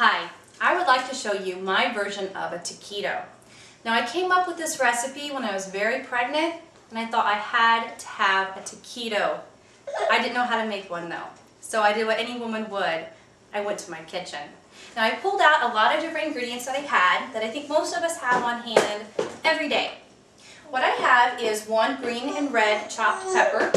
Hi, I would like to show you my version of a taquito. Now I came up with this recipe when I was very pregnant and I thought I had to have a taquito. I didn't know how to make one though, so I did what any woman would. I went to my kitchen. Now I pulled out a lot of different ingredients that I had that I think most of us have on hand every day. What I have is 1 green and red chopped pepper.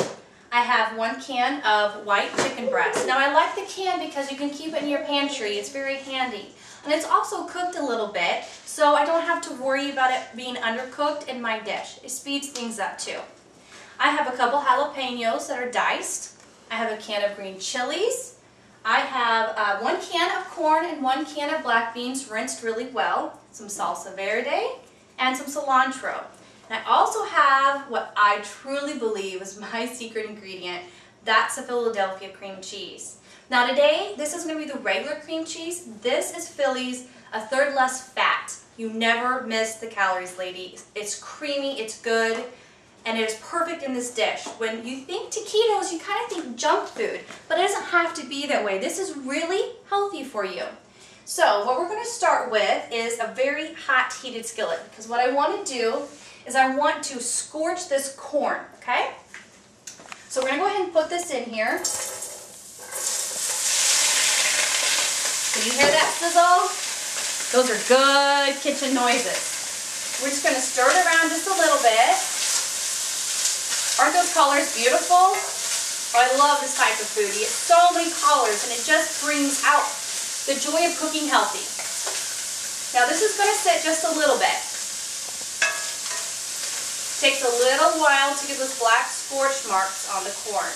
I have 1 can of white chicken breast. Now I like the can because you can keep it in your pantry. It's very handy. And it's also cooked a little bit, so I don't have to worry about it being undercooked in my dish. It speeds things up too. I have a couple jalapenos that are diced. I have a can of green chilies. I have 1 can of corn and 1 can of black beans rinsed really well, some salsa verde, and some cilantro. And I also have what I truly believe is my secret ingredient. That's a Philadelphia cream cheese. Now today, this is going to be the regular cream cheese. This is Philly's, a third less fat. You never miss the calories, ladies. It's creamy, it's good, and it is perfect in this dish. When you think taquitos, you kind of think junk food, but it doesn't have to be that way. This is really healthy for you. So what we're going to start with is a very hot heated skillet, because what I want to do is I want to scorch this corn, okay? So we're going to go ahead and put this in here. Can you hear that sizzle? Those are good kitchen noises. We're just going to stir it around just a little bit. Aren't those colors beautiful? Oh, I love this type of food. You get so many colors and it just brings out the joy of cooking healthy. Now this is going to sit just a little bit. Takes a little while to get those black scorch marks on the corn.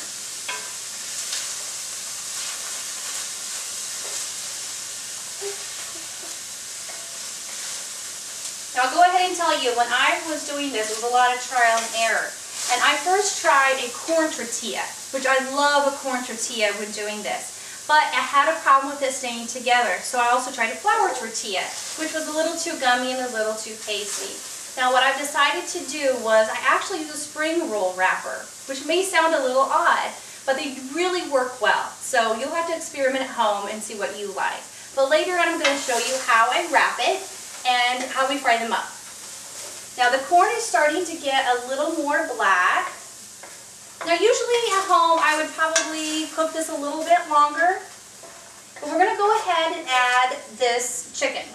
Now I'll go ahead and tell you, when I was doing this, it was a lot of trial and error. And I first tried a corn tortilla, which I love a corn tortilla when doing this. But I had a problem with it staying together, so I also tried a flour tortilla, which was a little too gummy and a little too pasty. Now what I've decided to do was I actually use a spring roll wrapper, which may sound a little odd, but they really work well. So you'll have to experiment at home and see what you like. But later on I'm going to show you how I wrap it and how we fry them up. Now the corn is starting to get a little more black. Now usually at home I would probably cook this a little bit longer, but we're going to go ahead and add this chicken.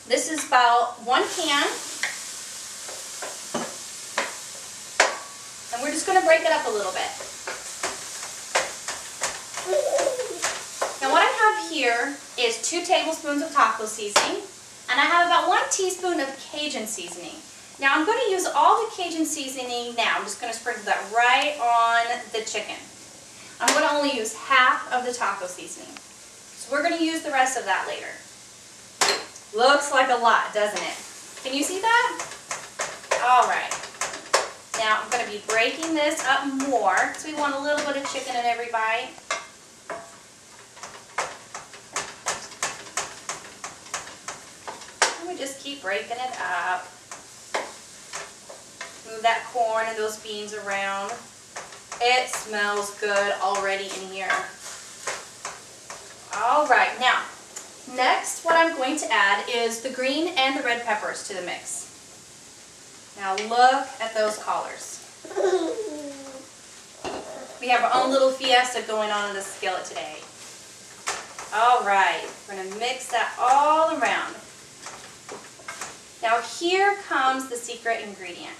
This is about 1 can. And we're just going to break it up a little bit. Now what I have here is 2 tablespoons of taco seasoning, and I have about 1 teaspoon of Cajun seasoning. Now I'm going to use all the Cajun seasoning now. I'm just going to sprinkle that right on the chicken. I'm going to only use half of the taco seasoning. So we're going to use the rest of that later. Looks like a lot, doesn't it? Can you see that? All right. Now I'm going to be breaking this up more because we want a little bit of chicken in every bite. And we just keep breaking it up. Move that corn and those beans around. It smells good already in here. Alright, now next what I'm going to add is the green and the red peppers to the mix. Now look at those colors. We have our own little fiesta going on in the skillet today. Alright, we're going to mix that all around. Now here comes the secret ingredient.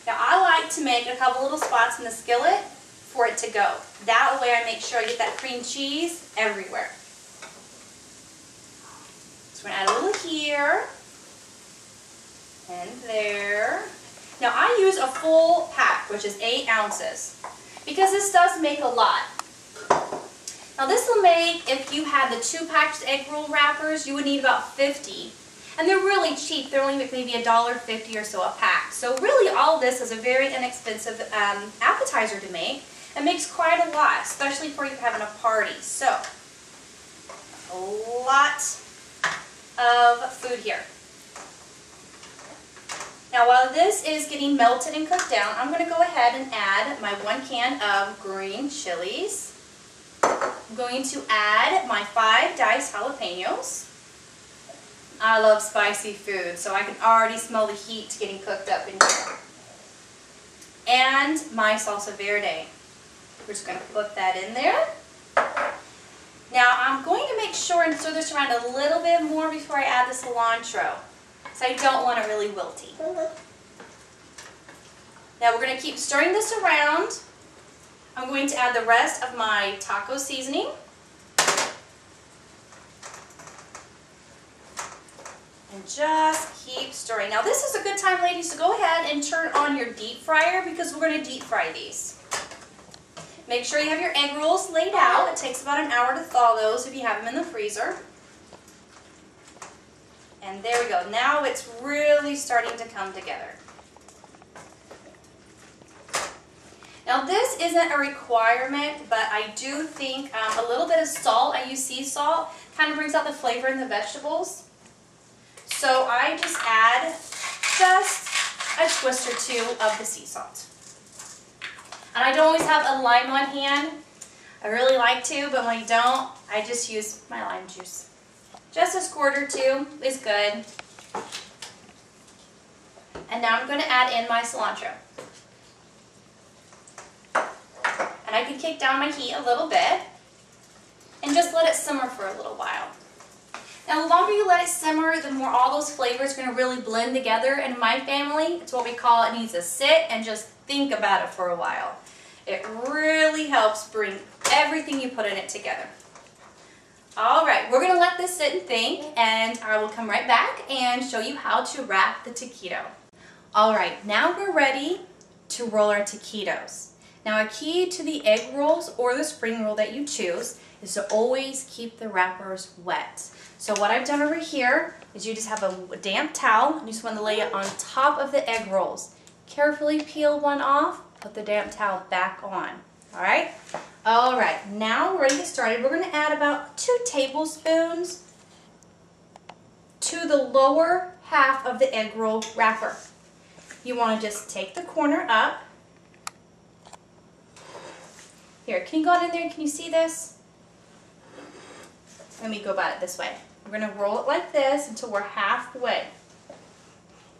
Now I like to make a couple little spots in the skillet for it to go. That way I make sure I get that cream cheese everywhere. So we're going to add a little here. And there. Now I use a full pack, which is 8 ounces, because this does make a lot. Now this will make, if you had the 2 packed egg roll wrappers, you would need about 50. And they're really cheap. They're only maybe $1.50 or so a pack. So really all this is a very inexpensive appetizer to make. It makes quite a lot, especially for you having a party. So, a lot of food here. Now while this is getting melted and cooked down, I'm going to go ahead and add my 1 can of green chilies. I'm going to add my 5 diced jalapenos. I love spicy food, so I can already smell the heat getting cooked up in here. And my salsa verde. We're just going to put that in there. Now I'm going to make sure and stir this around a little bit more before I add the cilantro, because I don't want it really wilty. Now we're going to keep stirring this around. I'm going to add the rest of my taco seasoning. And just keep stirring. Now this is a good time, ladies, to go ahead and turn on your deep fryer because we're going to deep fry these. Make sure you have your egg rolls laid out. It takes about an hour to thaw those if you have them in the freezer. And there we go. Now it's really starting to come together. Now this isn't a requirement, but I do think a little bit of salt, I use sea salt, kind of brings out the flavor in the vegetables. So I just add just a twist or two of the sea salt. And I don't always have a lime on hand. I really like to, but when I don't, I just use my lime juice. Just a squirt or two is good. And now I'm going to add in my cilantro. And I can kick down my heat a little bit and just let it simmer for a little while. Now the longer you let it simmer, the more all those flavors are going to really blend together. In my family, it's what we call it needs to sit and just think about it for a while. It really helps bring everything you put in it together. Alright, we're going to let this sit and think, and I will come right back and show you how to wrap the taquito. Alright, now we're ready to roll our taquitos. Now a key to the egg rolls or the spring roll that you choose is to always keep the wrappers wet. So what I've done over here is you just have a damp towel and you just want to lay it on top of the egg rolls. Carefully peel one off, put the damp towel back on. Alright? Alright, now we're ready to get started. We're going to add about 2 tablespoons to the lower half of the egg roll wrapper. You want to just take the corner up. Here, can you go on in there? Can you see this? Let me go about it this way. We're going to roll it like this until we're halfway.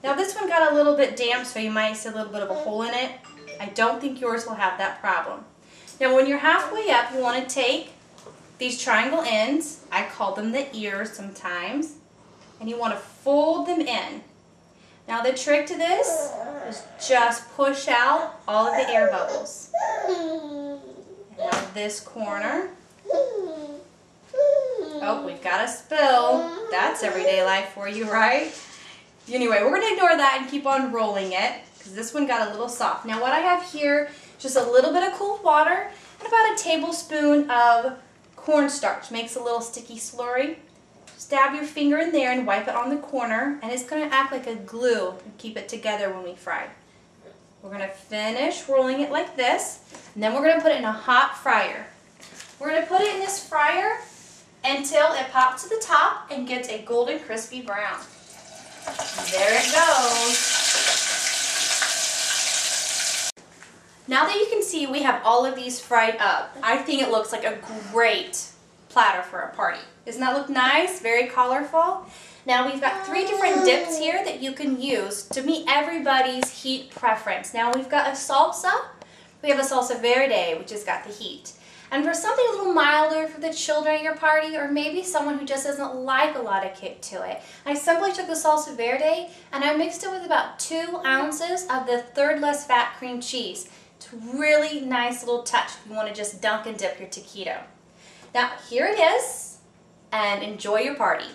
Now this one got a little bit damp, so you might see a little bit of a hole in it. I don't think yours will have that problem. Now when you're halfway up, you want to take these triangle ends, I call them the ears sometimes, and you want to fold them in. Now the trick to this is just push out all of the air bubbles. And now this corner. Oh, we've got a spill. That's everyday life for you, right? Anyway, we're going to ignore that and keep on rolling it because this one got a little soft. Now what I have here, just a little bit of cold water and about a tablespoon of cornstarch. Makes a little sticky slurry. Stab your finger in there and wipe it on the corner, and it's going to act like a glue and keep it together when we fry. We're going to finish rolling it like this, and then we're going to put it in a hot fryer. We're going to put it in this fryer until it pops to the top and gets a golden crispy brown. There it goes. Now that you can see we have all of these fried up, I think it looks like a great platter for a party. Doesn't that look nice? Very colorful. Now we've got 3 different dips here that you can use to meet everybody's heat preference. Now we've got a salsa. We have a salsa verde, which has got the heat. And for something a little milder for the children at your party, or maybe someone who just doesn't like a lot of kick to it, I simply took the salsa verde and I mixed it with about 2 ounces of the 3rd less fat cream cheese. It's a really nice little touch if you want to just dunk and dip your taquito. Now here it is, and enjoy your party.